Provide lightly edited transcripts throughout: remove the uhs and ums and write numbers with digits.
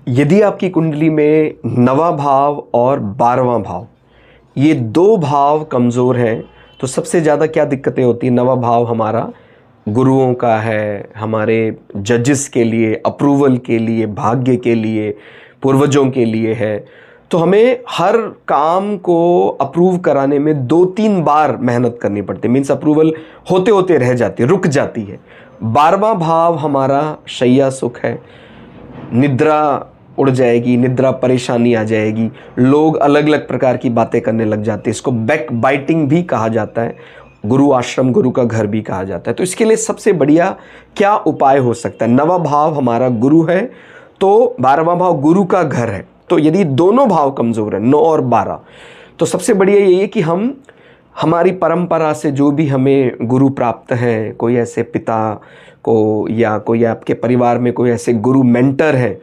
यदि आपकी कुंडली में 9वां भाव और 12वां भाव, ये दो भाव कमज़ोर हैं, तो सबसे ज़्यादा क्या दिक्कतें होती हैं। 9वां भाव हमारा गुरुओं का है, हमारे जजेस के लिए, अप्रूवल के लिए, भाग्य के लिए, पूर्वजों के लिए है। तो हमें हर काम को अप्रूव कराने में 2-3 बार मेहनत करनी पड़ती है। मीन्स अप्रूवल होते होते रह जाती है, रुक जाती है। 12वां भाव हमारा शैया सुख है, निद्रा उड़ जाएगी, निद्रा परेशानी आ जाएगी, लोग अलग अलग प्रकार की बातें करने लग जाते हैं। इसको बैक बाइटिंग भी कहा जाता है, गुरु आश्रम, गुरु का घर भी कहा जाता है। तो इसके लिए सबसे बढ़िया क्या उपाय हो सकता है। 9वां भाव हमारा गुरु है, तो 12वां भाव गुरु का घर है। तो यदि दोनों भाव कमज़ोर है, 9 और 12, तो सबसे बढ़िया यही है कि हम हमारी परंपरा से जो भी हमें गुरु प्राप्त हैं, कोई ऐसे पिता को या कोई आपके परिवार में कोई ऐसे गुरु मेंटर हैं,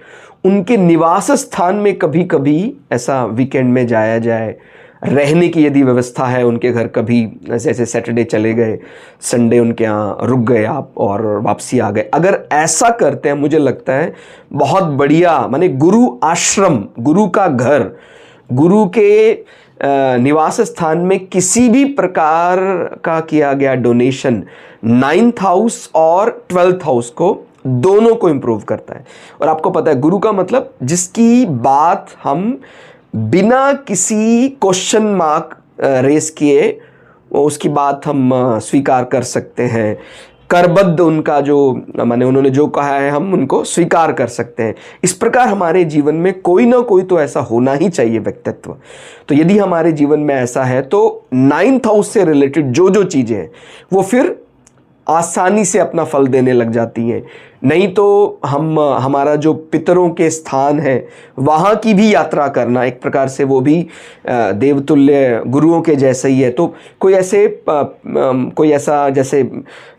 उनके निवास स्थान में कभी कभी ऐसा वीकेंड में जाया जाए। रहने की यदि व्यवस्था है उनके घर, कभी जैसे सैटरडे चले गए, संडे उनके यहाँ रुक गए आप और वापसी आ गए, अगर ऐसा करते हैं, मुझे लगता है बहुत बढ़िया। माने गुरु आश्रम, गुरु का घर, गुरु के निवास स्थान में किसी भी प्रकार का किया गया डोनेशन 9th हाउस और 12th हाउस को, दोनों को इंप्रूव करता है। और आपको पता है गुरु का मतलब जिसकी बात हम बिना किसी क्वेश्चन मार्क रेस किए उसकी बात हम स्वीकार कर सकते हैं। करबद्ध उनका जो माने उन्होंने जो कहा है हम उनको स्वीकार कर सकते हैं। इस प्रकार हमारे जीवन में कोई ना कोई तो ऐसा होना ही चाहिए व्यक्तित्व। तो यदि हमारे जीवन में ऐसा है तो 9th हाउस से रिलेटेड जो जो चीज़ें हैं वो फिर आसानी से अपना फल देने लग जाती हैं। नहीं तो हमारा जो पितरों के स्थान है वहाँ की भी यात्रा करना, एक प्रकार से वो भी देवतुल्य गुरुओं के जैसे ही है। तो कोई ऐसा जैसे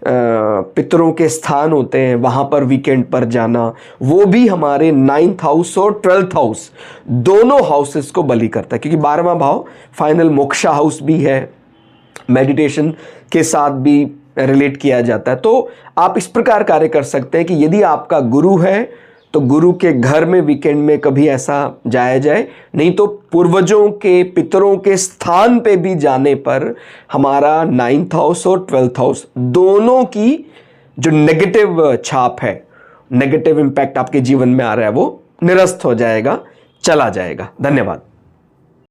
पितरों के स्थान होते हैं वहाँ पर वीकेंड पर जाना, वो भी हमारे 9th हाउस और 12th हाउस दोनों हाउसेस को बलि करता है। क्योंकि 12वां भाव फाइनल मोक्षा हाउस भी है, मेडिटेशन के साथ भी रिलेट किया जाता है। तो आप इस प्रकार कार्य कर सकते हैं कि यदि आपका गुरु है तो गुरु के घर में वीकेंड में कभी ऐसा जाया जाए, नहीं तो पूर्वजों के, पितरों के स्थान पे भी जाने पर हमारा 9th हाउस और 12th हाउस दोनों की जो नेगेटिव छाप है, नेगेटिव इंपैक्ट आपके जीवन में आ रहा है, वो निरस्त हो जाएगा, चला जाएगा। धन्यवाद।